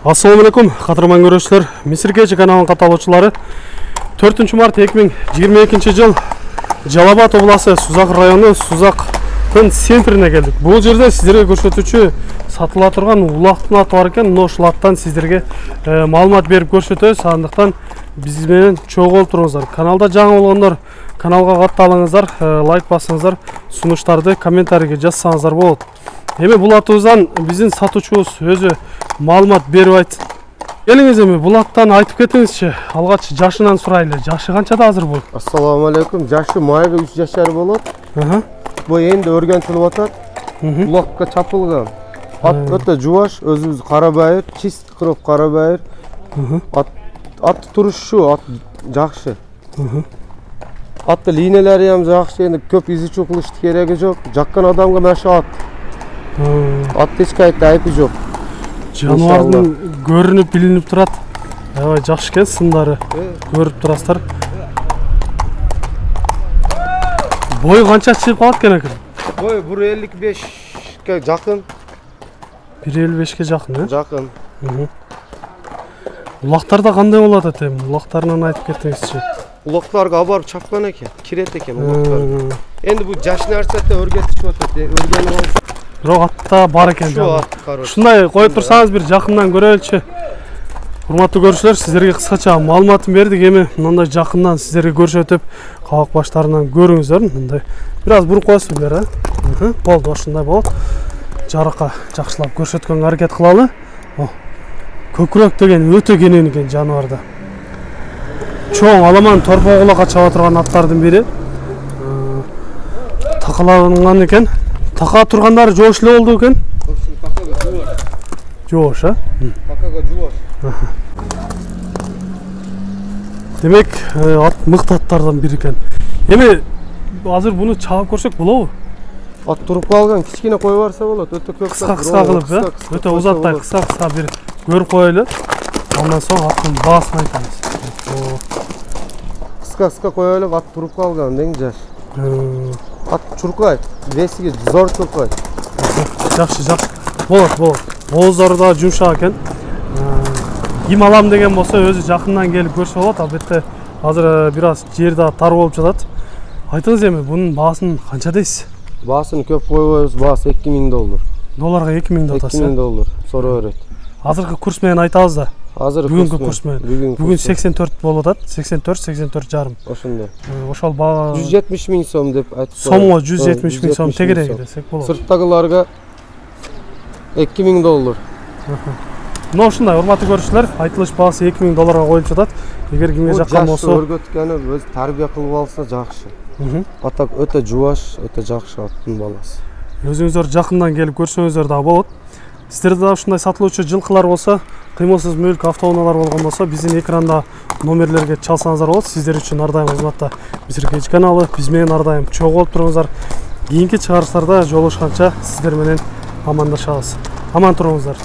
Assalamu alaikum, кадырман көрүүчүлөр. Мисиркечи каналынын катталуучулары. 4 март 2022 жыл Жалал-Абад областы Сузак району Сузактын центрине келдик. Бул жерде сиздерге көрсөтүүчү сатыла турган улактын аты бар экен. Ошол аттан сиздерге маалымат берип көрсөтөбүз. Андыктан биз менен чогуу туруңуздар. Каналда жаңы болгондор каналга катталыңыздар, лайк басыңыздар, сунуштарды комментарийге жазсаңыздар болот. Эми бул атыбыздан биздин сатуучубуз өзү маалымат берип айтсын. Келиңиз эми бул аттан айтып кетиңизчи. Алгач жашынан сурайлы. Жашы канчада азыр бул? Ассаламу алейкум. Жашы майга 3 жашар болот. Бу энди өргөнтүлүп атат. Улакка чапылган. Ат өтө жубаш, өзүбүз кара байыр, чист кроп кара байыр. Ат турушу, ат жакшы. Атты линелери ham жакшы, энди көп изичүү кылыштын кереги жок. Жаккан адамга маша ат. Ат эч кайда айпы жок. Жануардын көрүнүп билинип турат. Аябай жакшы экен, сындары көрүп турасыздар. Бою канча чыгып калат экен? Бою 1.55ке жакын. 1.55ке жакын, э? Жакын. Улактарда кандай болот экен? Улактарынан айтып кетиңизчи. Улактарга абарып чапкан экен, кирет экен улактар. Энди бу жаш нерсете өргөтүшүп атат, өргөнүп алып. Бирок атта бар экен. Ушундай коюп турсаңыз бир жакындан көрөлүчү. Урматтуу көрүүчүлөр, сиздерге кыскача маалыматын бердик. Эми мындай жакындан сиздерге көрсөтүп, кабак баштарынан көрүңүздөр. Мындай бир аз буруп коесуңдар, э? Болду, ушундай болот. Жарыкка жакшылап көрсөткөнгө аракет кылалы. Көкүрөк деген өтө кенен экен жаныбарда. Чоң аламан торпо кулакка чаба турган аттардын бири. Такаланган экен. Така тургандары жоош эле болду экен. Жоош, а? Такага жоош. Демек, ат мыкты аттардан бири экен. Эми азыр буну чабып көрсөк болобу? Ат туруп калган, кичкене коюп барса болот. Өтө көп кыска кылып, э? Өтө узатпай кыска бир көрүп коелу. Андан соң аттын баасын айтабыз. Кыска коелу, ат туруп калган, дең жаш. Ат чуркайт, весиги зор чуркайт. Жакшы. Болот. Ооздору да жумшак экен. Ким алам деген болсо өзү жакындан келип көрсө болот. Албетте азыр бир аз жер да тар болуп жатат. Айтыңыз эми бунун баасын канча дейсиз? Баасын көп койбойбуз, баасы $2000. Долларга $2000 атасыз. $2000 сора берет. Азыркы курс менен айтабыз да. Азыр бүгүнкү курс менен. Бүгүн 84 болуп атат. 84,5. Ошондой. Ошол баа 170 000 сом деп айтып коём. Сомго 170 000 сом тегереги десек болот. Сырттагыларга $2000. Мына ушундай урматтуу көрүүчүлөр, айтылыш баасы $2000 коюлуп жатат. Эгер кимге жаккан болсо, өргөткөнү өз тарбия кылып алса жакшы. Атак өтө жубаш, өтө жакшы аттын баласы. Өзүңүздөр жакындан келип көрсөңүздөр да болот. Сиздерде да ушундай сатылуучу жылкылар болсо, кыймылсыз мүлк автоунаалар болгон болсо, биздин экранда номерлерге чалсаңыздар болот. Сиздер үчүн ар дайым кызматта Мисиркечи каналы, биз менен ар дайым чогуу болуп туруңуздар. Кийинки чыгарыштарда жолугушканча сиздер менен амандашабыз. Аман туруңуздар.